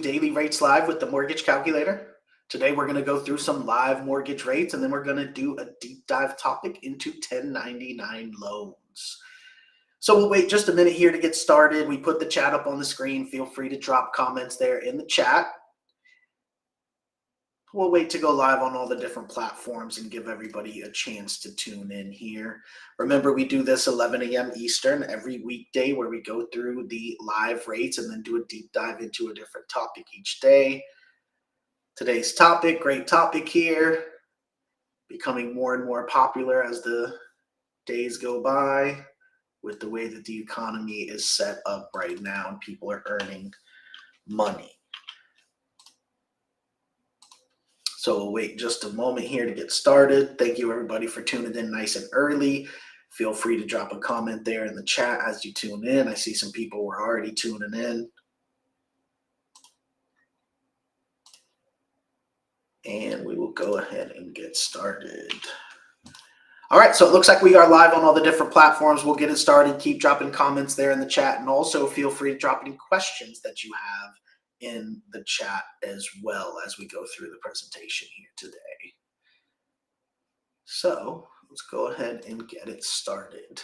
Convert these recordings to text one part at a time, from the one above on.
Daily Rates Live with the Mortgage Calculator. Today we're going to go through some live mortgage rates and then we're going to do a deep dive topic into 1099 loans. So we'll wait just a minute here to get started. We put the chat up on the screen. Feel free to drop comments there in the chat. We'll wait to go live on all the different platforms and give everybody a chance to tune in here. Remember, we do this 11 a.m. Eastern every weekday where we go through the live rates and then do a deep dive into a different topic each day. Today's topic, great topic here, becoming more and more popular as the days go by with the way that the economy is set up right now and people are earning money. So we'll wait just a moment here to get started. Thank you everybody for tuning in nice and early. Feel free to drop a comment there in the chat as you tune in. I see some people were already tuning in. And we will go ahead and get started. All right, so it looks like we are live on all the different platforms. We'll get it started. Keep dropping comments there in the chat. And also feel free to drop any questions that you have in the chat as well as we go through the presentation here today. So let's go ahead and get it started.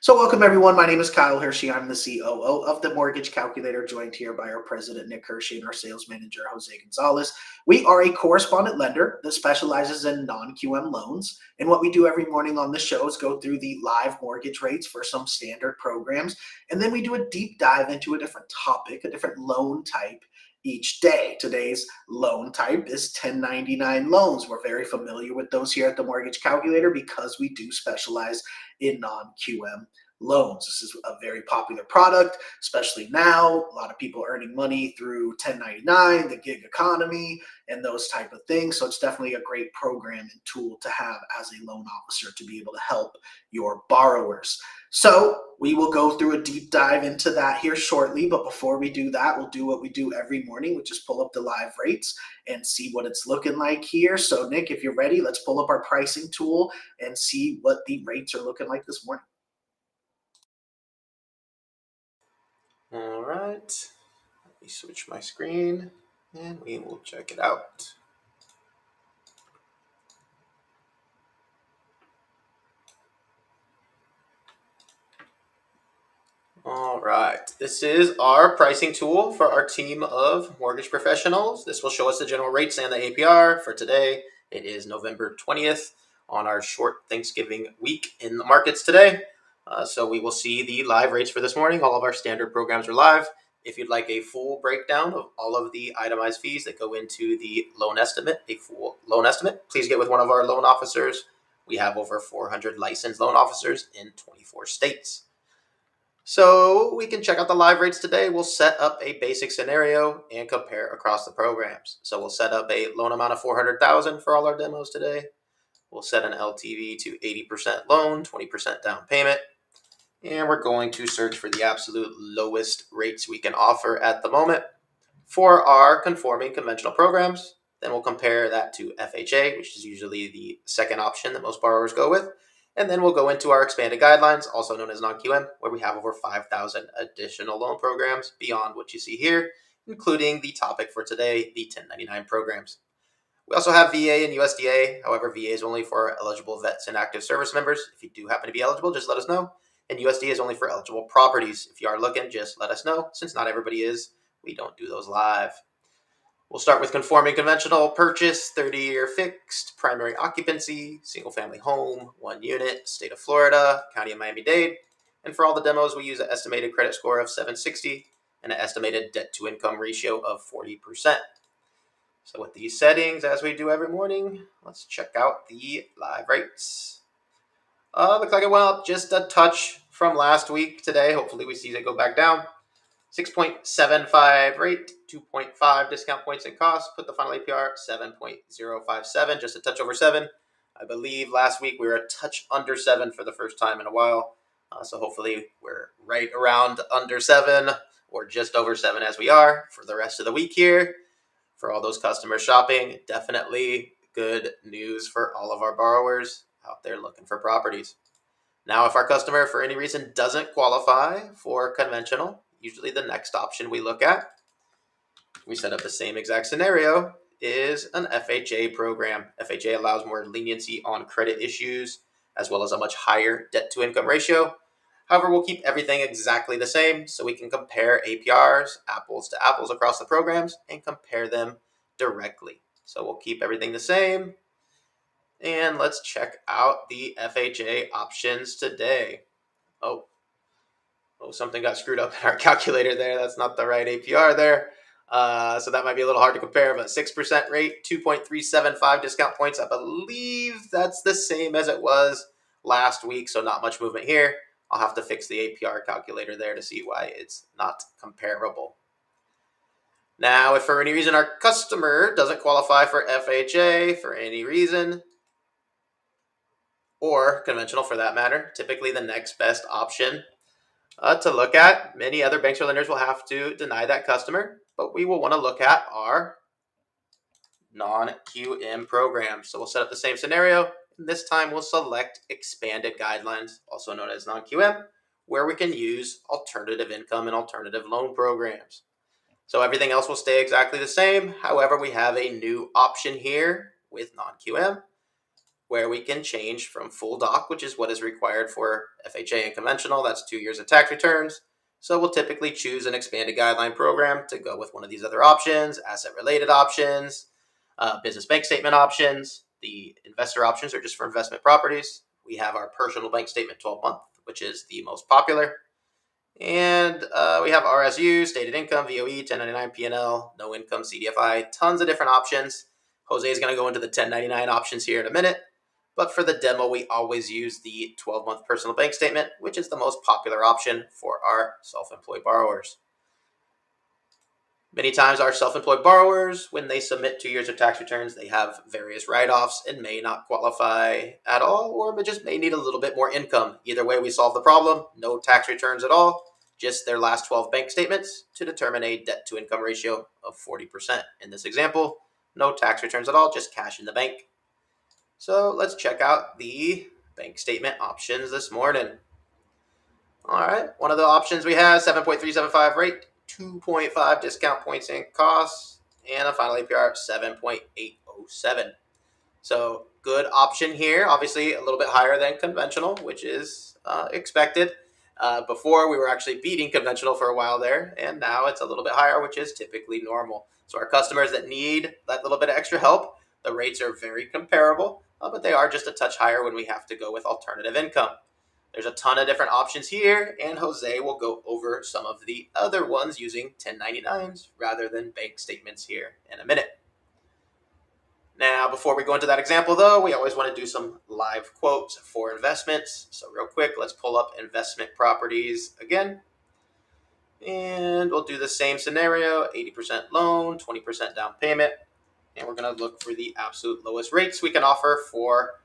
So welcome everyone. My name is Kyle Hershey. I'm the COO of the Mortgage Calculator, joined here by our president, Nick Hershey, and our sales manager, Jose Gonzalez. We are a correspondent lender that specializes in non-QM loans. And what we do every morning on the show is go through the live mortgage rates for some standard programs. And then we do a deep dive into a different topic, a different loan type each day. Today's loan type is 1099 loans. We're very familiar with those here at the Mortgage Calculator because we do specialize in non-QM loans. This is a very popular product, especially now. A lot of people earning money through 1099, the gig economy, and those type of things. So it's definitely a great program and tool to have as a loan officer to be able to help your borrowers. So we will go through a deep dive into that here shortly. But before we do that, we'll do what we do every morning, which is pull up the live rates and see what it's looking like here. So Nick, if you're ready, let's pull up our pricing tool and see what the rates are looking like this morning. All right, let me switch my screen and we will check it out. All right, this is our pricing tool for our team of mortgage professionals. This will show us the general rates and the APR for today. It is November 20th on our short Thanksgiving week in the markets today. So we will see the live rates for this morning. All of our standard programs are live. If you'd like a full breakdown of all of the itemized fees that go into the loan estimate, a full loan estimate, please get with one of our loan officers. We have over 400 licensed loan officers in 24 states. So we can check out the live rates today. We'll set up a basic scenario and compare across the programs. So we'll set up a loan amount of $400,000 for all our demos today. We'll set an LTV to 80% loan, 20% down payment. And we're going to search for the absolute lowest rates we can offer at the moment for our conforming conventional programs. Then we'll compare that to FHA, which is usually the second option that most borrowers go with. And then we'll go into our expanded guidelines, also known as non-QM, where we have over 5,000 additional loan programs beyond what you see here, including the topic for today, the 1099 programs. We also have VA and USDA. However, VA is only for eligible vets and active service members. If you do happen to be eligible, just let us know. And USDA is only for eligible properties. If you are looking, just let us know. Since not everybody is, we don't do those live. We'll start with conforming conventional purchase, 30-year fixed, primary occupancy, single-family home, 1 unit, state of Florida, county of Miami-Dade. And for all the demos, we use an estimated credit score of 760 and an estimated debt-to-income ratio of 40%. So with these settings, as we do every morning, let's check out the live rates. Looks like it went up just a touch from last week today. Hopefully we see it go back down. 6.75 rate, 2.5 discount points in cost, put the final APR 7.057, just a touch over 7. I believe last week we were a touch under 7 for the first time in a while. So hopefully we're right around under 7 or just over 7 as we are for the rest of the week here. For all those customers shopping, definitely good news for all of our borrowers out there looking for properties. Now, if our customer for any reason doesn't qualify for conventional, usually the next option we look at we set up the same exact scenario, is an FHA program. FHA allows more leniency on credit issues, as well as a much higher debt to income ratio. However, we'll keep everything exactly the same so we can compare APRs, apples to apples across the programs, and compare them directly. So we'll keep everything the same. And let's check out the FHA options today. Oh, something got screwed up in our calculator there. That's not the right APR there. So that might be a little hard to compare, but 6% rate, 2.375 discount points. I believe that's the same as it was last week, so not much movement here. I'll have to fix the APR calculator there to see why it's not comparable. Now, if for any reason our customer doesn't qualify for FHA for any reason, or conventional for that matter, typically the next best option to look at. Many other banks or lenders will have to deny that customer, but we will want to look at our non-QM program. So we'll set up the same scenario. This time we'll select expanded guidelines, also known as non-QM, where we can use alternative income and alternative loan programs. So everything else will stay exactly the same. However, we have a new option here with non-QM, where we can change from full doc, which is what is required for FHA and conventional. That's 2 years of tax returns. So we'll typically choose an expanded guideline program to go with one of these other options, asset-related options, business bank statement options. The investor options are just for investment properties. We have our personal bank statement 12-month, which is the most popular. And we have RSU, stated income, VOE, 1099, P&L, no income, CDFI, tons of different options. Jose is going to go into the 1099 options here in a minute. But for the demo, we always use the 12-month personal bank statement, which is the most popular option for our self-employed borrowers. Many times our self-employed borrowers, when they submit 2 years of tax returns, they have various write-offs and may not qualify at all, or just may need a little bit more income. Either way, we solve the problem. No tax returns at all, just their last 12 bank statements to determine a debt-to-income ratio of 40%. In this example, no tax returns at all, just cash in the bank. So let's check out the bank statement options this morning. All right, one of the options we have, 7.375 rate, 2.5 discount points in costs, and a final APR of 7.807. So good option here. Obviously a little bit higher than conventional, which is expected. Before we were actually beating conventional for a while there, and now it's a little bit higher, which is typically normal. So our customers that need that little bit of extra help, the rates are very comparable, but they are just a touch higher when we have to go with alternative income. There's a ton of different options here, and Jose will go over some of the other ones using 1099s rather than bank statements here in a minute. Now, before we go into that example, though, we always want to do some live quotes for investments. So real quick, let's pull up investment properties again. And we'll do the same scenario, 80% loan, 20% down payment. And we're going to look for the absolute lowest rates we can offer for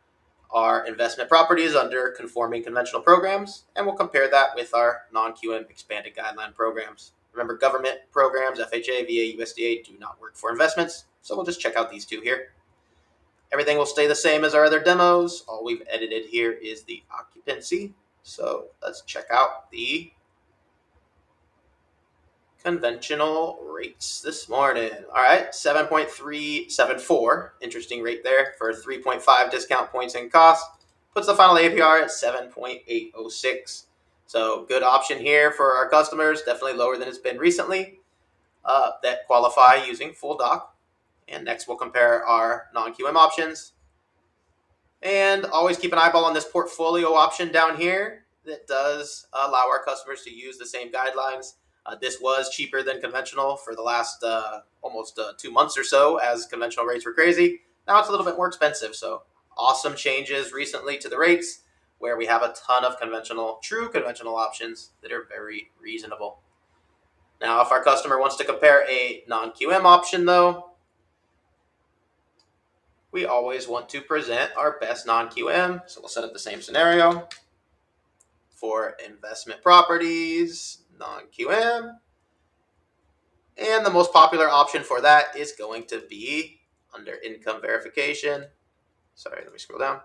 our investment properties under conforming conventional programs. And we'll compare that with our non-QM expanded guideline programs. Remember, government programs, FHA, VA, USDA, do not work for investments. So we'll just check out these two here. Everything will stay the same as our other demos. All we've edited here is the occupancy. So let's check out the conventional rates this morning. All right, 7.374. Interesting rate there for 3.5 discount points in cost. Puts the final APR at 7.806. So good option here for our customers. Definitely lower than it's been recently that qualify using full doc. And next we'll compare our non-QM options. And always keep an eyeball on this portfolio option down here that does allow our customers to use the same guidelines. This was cheaper than conventional for the last almost 2 months or so as conventional rates were crazy. Now it's a little bit more expensive. So awesome changes recently to the rates where we have a ton of true conventional options that are very reasonable. Now, if our customer wants to compare a non-QM option though, we always want to present our best non-QM. So we'll set up the same scenario for investment properties, non-QM. And the most popular option for that is going to be under income verification. Sorry, let me scroll down.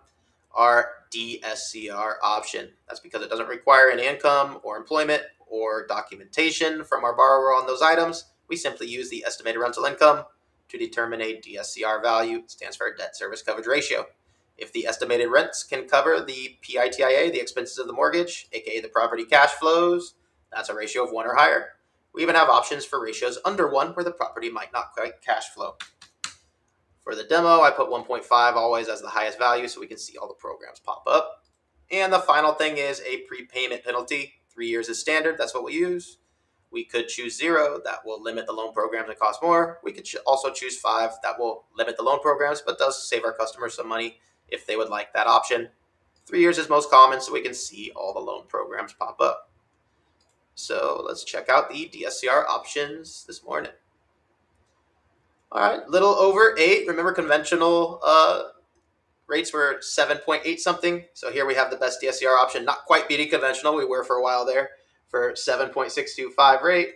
Our DSCR option. That's because it doesn't require any income or employment or documentation from our borrower on those items. we simply use the estimated rental income to determine a DSCR value. It stands for debt service coverage ratio. If the estimated rents can cover the PITIA, the expenses of the mortgage, aka the property cash flows, that's a ratio of 1 or higher. We even have options for ratios under 1 where the property might not quite cash flow. For the demo, I put 1.5 always as the highest value so we can see all the programs pop up. And the final thing is a prepayment penalty. 3 years is standard. That's what we use. We could choose 0. That will limit the loan programs and cost more. We could also choose 5. That will limit the loan programs, but does save our customers some money if they would like that option. 3 years is most common, so we can see all the loan programs pop up. So let's check out the DSCR options this morning. All right, little over 8. Remember, conventional rates were 7.8 something. So here we have the best DSCR option, not quite beating conventional. We were for a while there for 7.625 rate,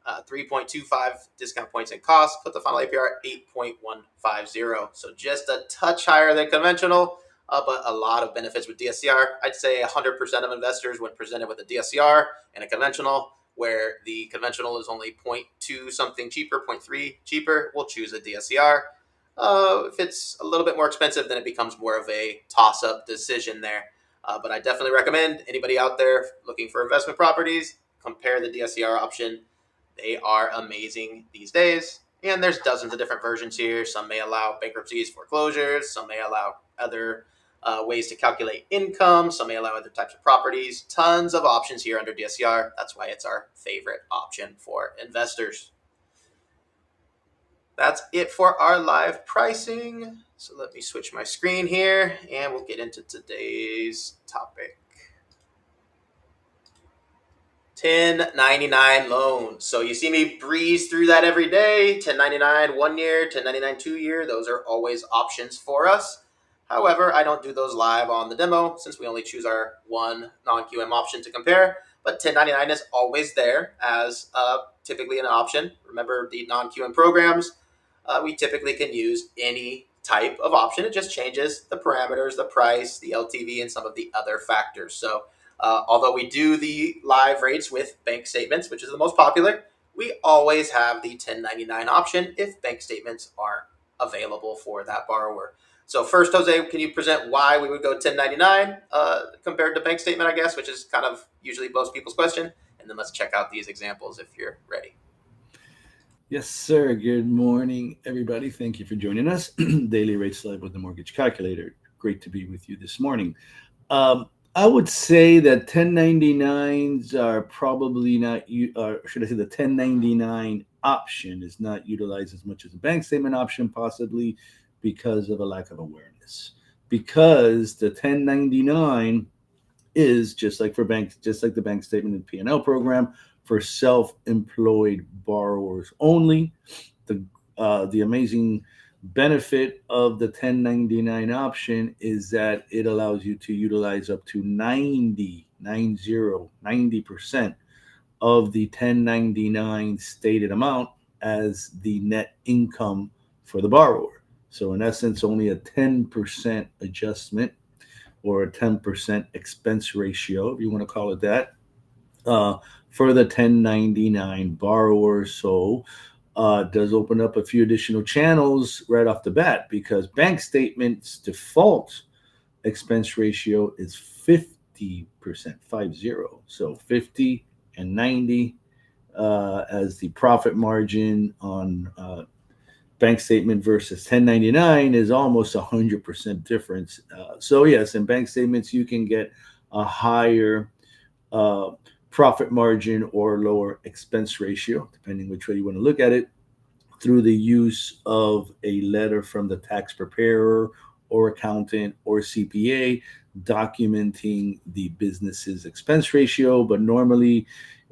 3.25 discount points and cost. Put the final APR at 8.150. So just a touch higher than conventional, but a lot of benefits with DSCR. I'd say 100% of investors, when presented with a DSCR and a conventional, where the conventional is only 0.2 something cheaper, 0.3 cheaper, we'll choose a DSCR. If it's a little bit more expensive, then it becomes more of a toss-up decision there. But I definitely recommend anybody out there looking for investment properties, compare the DSCR option. They are amazing these days. And there's dozens of different versions here. Some may allow bankruptcies, foreclosures. Some may allow other ways to calculate income. Some may allow other types of properties. Tons of options here under DSCR. That's why it's our favorite option for investors. That's it for our live pricing. So let me switch my screen here and we'll get into today's topic. 1099 loans. So you see me breeze through that every day. 1099 1 year, 1099 2 year. Those are always options for us. However, I don't do those live on the demo since we only choose our one non-QM option to compare. But 1099 is always there as typically an option. Remember the non-QM programs. We typically can use any type of option. It just changes the parameters, the price, the LTV, and some of the other factors. So although we do the live rates with bank statements, which is the most popular, we always have the 1099 option if bank statements aren't available for that borrower. So first, Jose, can you present why we would go 1099 compared to bank statement, I guess, which is kind of usually most people's question. And then let's check out these examples if you're ready. Yes, sir. Good morning, everybody. Thank you for joining us. Daily Rates Live with the Mortgage Calculator. Great to be with you this morning. I would say that 1099s are probably not, should I say the 1099 option is not utilized as much as a bank statement option, possibly because of a lack of awareness. Because the 1099 is just like for banks, just like the bank statement and P&L program, for self-employed borrowers only. The amazing benefit of the 1099 option is that it allows you to utilize up to 90% of the 1099 stated amount as the net income for the borrower. So in essence, only a 10% adjustment or a 10% expense ratio, if you want to call it that, for the 1099 borrower. So does open up a few additional channels right off the bat, because bank statements default expense ratio is 50%, 50. So 50 and 90 as the profit margin on bank statement versus 1099 is almost 100% difference. So yes, in bank statements, you can get a higher profit margin or lower expense ratio, depending which way you want to look at it, through the use of a letter from the tax preparer or accountant or CPA documenting the business's expense ratio. But normally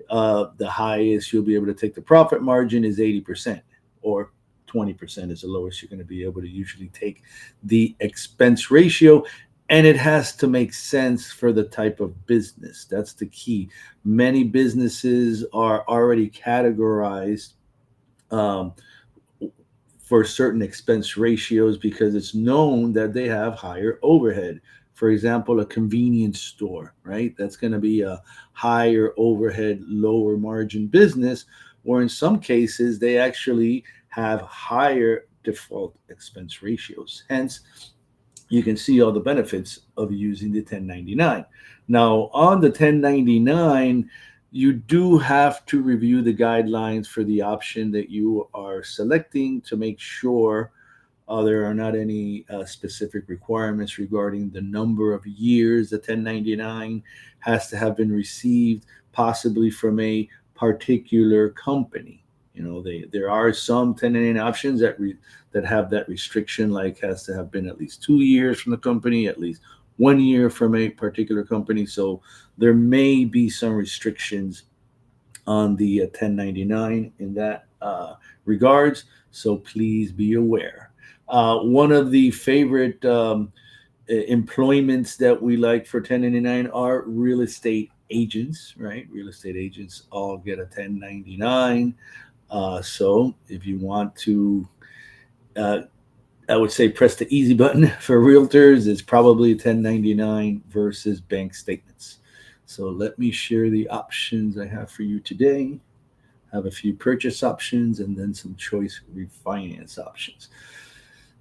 the highest you'll be able to take the profit margin is 80%, or 20% is the lowest you're going to be able to usually take the expense ratio. And it has to make sense for the type of business. That's the key. Many businesses are already categorized for certain expense ratios because it's known that they have higher overhead. For example, a convenience store, right? That's going to be a higher overhead, lower margin business. or in some cases, they actually have higher default expense ratios. Hence, you can see all the benefits of using the 1099. Now, on the 1099, you do have to review the guidelines for the option that you are selecting to make sure there are not any specific requirements regarding the number of years the 1099 has to have been received, possibly from a particular company. There are some 1099 options that have that restriction, like has to have been at least 2 years from the company, at least 1 year from a particular company. So there may be some restrictions on the 1099 in that regards. So please be aware. One of the favorite employments that we like for 1099 are real estate agents, right? Real estate agents all get a 1099. So if you want to, I would say press the easy button for realtors. It's probably 1099 versus bank statements. So let me share the options I have for you today. I have a few purchase options and then some choice refinance options.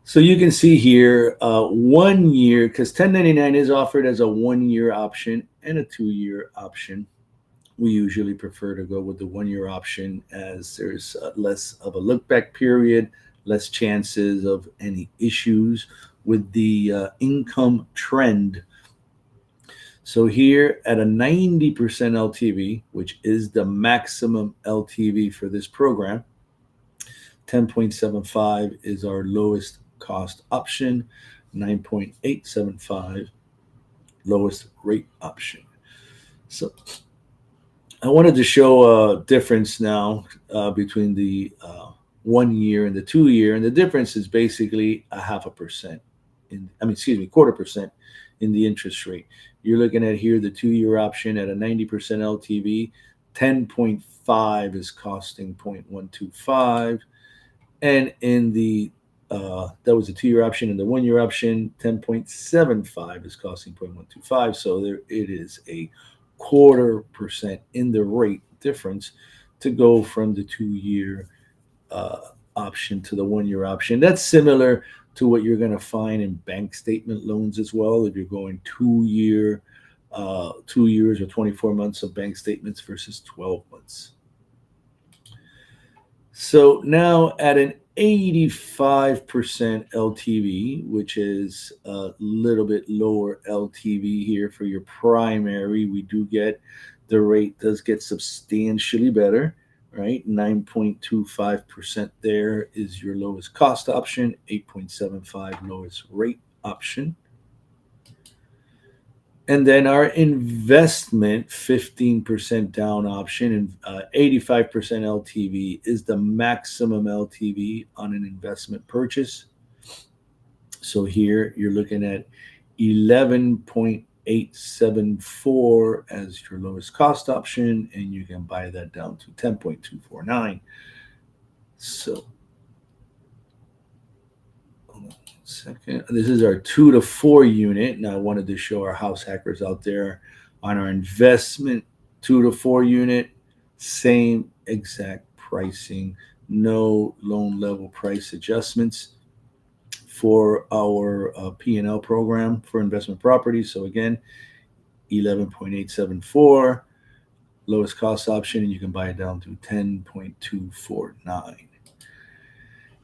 So you can see here 1 year, because 1099 is offered as a 1 year option and a 2 year option. We usually prefer to go with the 1 year option, as there's less of a look back period, less chances of any issues with the income trend. So here at a 90% LTV, which is the maximum LTV for this program, 10.75 is our lowest cost option, 9.875 lowest rate option. So I wanted to show a difference now between the 1 year and the 2 year, and the difference is basically a 0.5%. Quarter percent in the interest rate. You're looking at here the 2 year option at a 90% LTV, 10.5 is costing 0.125, and in the that was a 2 year option, and the 1 year option 10.75 is costing 0.125. So there it is a 0.25% in the rate difference to go from the 2 year option to the 1 year option. That's similar to what you're going to find in bank statement loans as well. If you're going 2 years or 24 months of bank statements versus 12 months. So now at an 85% LTV, which is a little bit lower LTV here for your primary, we do get the rate does get substantially better, right? 9.25% there is your lowest cost option, 8.75 lowest rate option. And then our investment 15% down option and 85% LTV is the maximum LTV on an investment purchase. So here you're looking at 11.874 as your lowest cost option, and you can buy that down to 10.249. So second, this is our 2 to 4 unit. Now I wanted to show our house hackers out there on our investment 2 to 4 unit, same exact pricing, no loan level price adjustments for our P&L program for investment properties. So again, 11.874 lowest cost option, and you can buy it down to 10.249.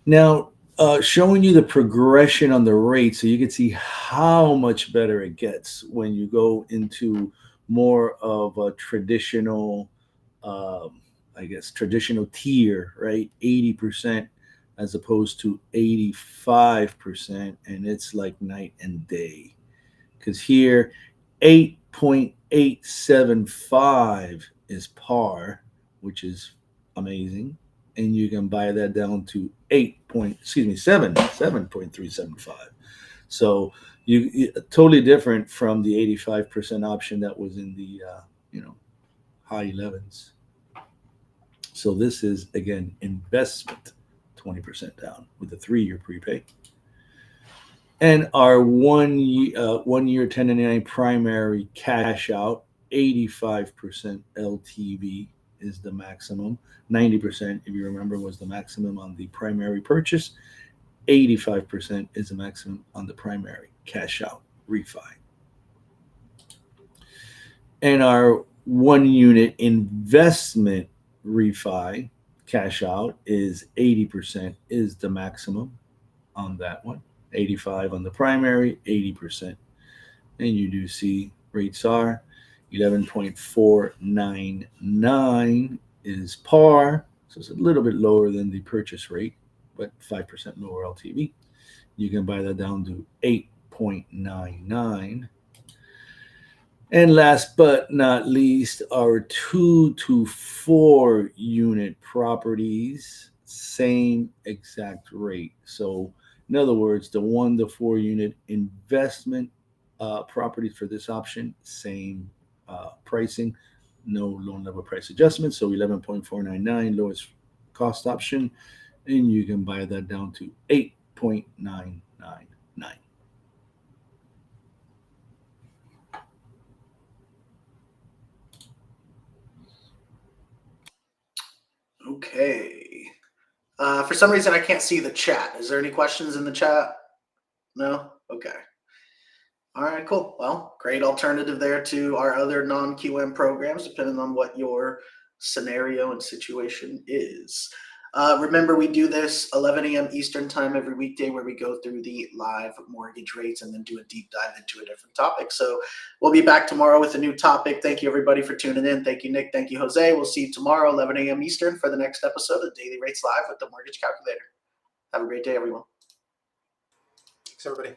Now, showing you the progression on the rate so you can see how much better it gets when you go into more of a traditional, traditional tier, right? 80% as opposed to 85%, and it's like night and day. Because here, 8.875 is par, which is amazing. And you can buy that down to 7.375. So you totally different from the 85% option that was in the high 11s. So this is again investment 20% down with a 3-year prepay. And our 1 year 1099 primary cash out 85% LTV is the maximum. 90%, if you remember, was the maximum on the primary purchase. 85% is the maximum on the primary cash out refi. And our 1 unit investment refi cash out is 80% is the maximum on that one. 85 on the primary, 80%. And you do see rates are 11.499 is par, so it's a little bit lower than the purchase rate, but 5% lower LTV. You can buy that down to 8.99. And last but not least, our 2 to 4 unit properties, same exact rate. So in other words, the 1 to 4 unit investment properties for this option, same pricing, no loan level price adjustment. So 11.499 lowest cost option, and you can buy that down to 8.999. Okay. For some reason, I can't see the chat. Is there any questions in the chat? No? Okay. All right, cool. Well, great alternative there to our other non-QM programs, depending on what your scenario and situation is. Remember, we do this 11 a.m. Eastern time every weekday where we go through the live mortgage rates and then do a deep dive into a different topic. So we'll be back tomorrow with a new topic. Thank you, everybody, for tuning in. Thank you, Nick. Thank you, Jose. We'll see you tomorrow, 11 a.m. Eastern, for the next episode of Daily Rates Live with the Mortgage Calculator. Have a great day, everyone. Thanks, everybody.